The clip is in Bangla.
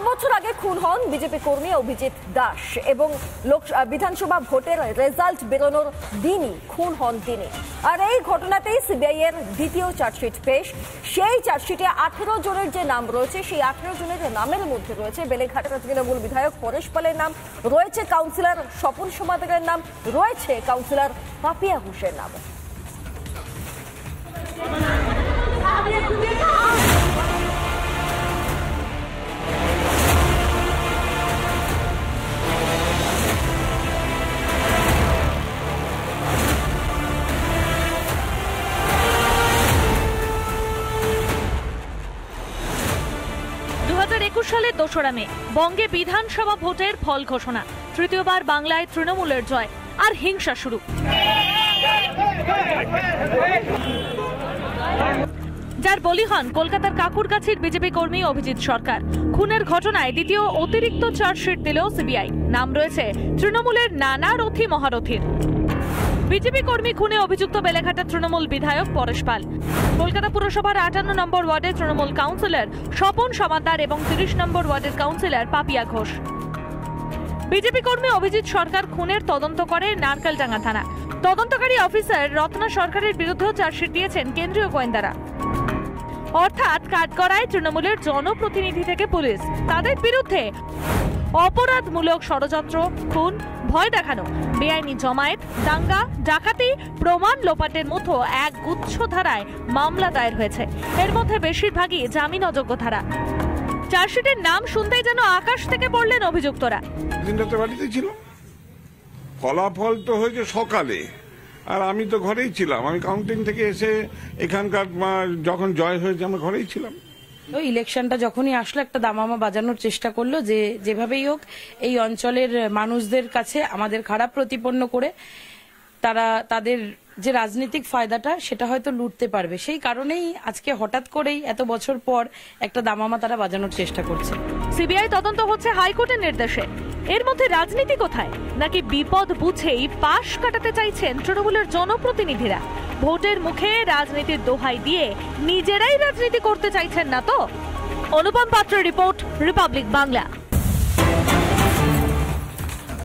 বছর আগে খুন হন বিজেপি কর্মী অভিজিৎ দাস এবং বিধানসভা ভোটের রেজাল্ট বেরোনোর দিনই খুন হন তিনি। আর এই ঘটনাতেই সিবিআই এর দ্বিতীয় চার্জশিট পেশ। সেই চার্জশিটে 18 জনের যে নাম রয়েছে, সেই 18 জনের নামের মধ্যে রয়েছে বেলেঘাটার তৃণমূল বিধায়ক পরেশ পালের নাম, রয়েছে কাউন্সিলর স্বপন সমাদ্দারের নাম, রয়েছে কাউন্সিলর পাপিয়া ঘোষের নাম। 2021 সালের 2রা মে বঙ্গে বিধানসভা ভোটের ফল ঘোষণা। তৃতীয়বার বাংলায় তৃণমূলের জয়, আর হিংসা শুরু। যার বলি হন কলকাতার কাকুরগাছির বিজেপি কর্মী অভিজিৎ সরকার। খুনের ঘটনায় দ্বিতীয় অতিরিক্ত চার্জশিট দিল সিবিআই। নাম রয়েছে তৃণমূলের নানা রথী মহারথীর। বিজেপি কর্মী খুনে অভিযুক্ত বেলেঘাটার তৃণমূল বিধায়ক পরেশ পাল, কলকাতা পুরসভার 58 নম্বর ওয়ার্ডের তৃণমূল কাউন্সিলর স্বপন সমাদ্দার এবং 30 নম্বর ওয়ার্ডের কাউন্সিলর পাপিয়া ঘোষ। বিজেপি কর্মী অভিজিৎ সরকার খুনের তদন্ত করে নারকেলডাঙ্গা থানা। তদন্তকারী অফিসার রত্না সরকারের বিরুদ্ধেও চার্জশিট দিয়েছেন কেন্দ্রীয় গোয়েন্দারা। অর্থাৎ কাঠগড়ায় তৃণমূলের জনপ্রতিনিধি থেকে পুলিশ, তাদের বিরুদ্ধে অপরাধমূলক ষড়যন্ত্র, খুন, ভয় দেখানো, বেআইনি জমায়েত, দাঙ্গা, ডাকাতি, প্রমাণ লোপাটের মতো এক গুচ্ছ ধারায় মামলা দায়ের হয়েছে। এর মধ্যে বেশিরভাগই জামিন অযোগ্য ধারা। চার্জশিটের নাম শুনতেই যেন আকাশ থেকে পড়লেন অভিযুক্তরা। দিনটাতে বাড়িতে ছিল, ফলাফল তো হয়েছে সকালে, আর আমি তো ঘরেই ছিলাম। আমি কাউন্টিং থেকে এসে এখানকার যখন জয় হয়েছে আমরা ঘরেই ছিলাম। ওই ইলেকশনটা যখনই আসলো একটা দামামা বাজানোর চেষ্টা করলো যে যেভাবেই হোক এই অঞ্চলের মানুষদের কাছে আমাদের খারাপ প্রতিপন্ন করে তারা তাদের যে রাজনৈতিক ফায়দাটা সেটা হয়তো লুটতে পারবে। সেই কারণেই আজকে হঠাৎ করেই এত বছর পর একটা দামামা তারা বাজানোর চেষ্টা করছে। সিবিআই তদন্ত হচ্ছে হাইকোর্টের নির্দেশে। এর মধ্যে রাজনীতি কোথায়? নাকি বিপদ বুঝেই পাশ কাটাতে চাইছেন তৃণমূলের জনপ্রতিনিধিরা? ভোটের মুখে রাজনীতির দোহাই দিয়ে নিজেরাই রাজনীতি করতে চাইছেন না তো? অনুপম পাত্রের রিপোর্ট, রিপাবলিক বাংলা।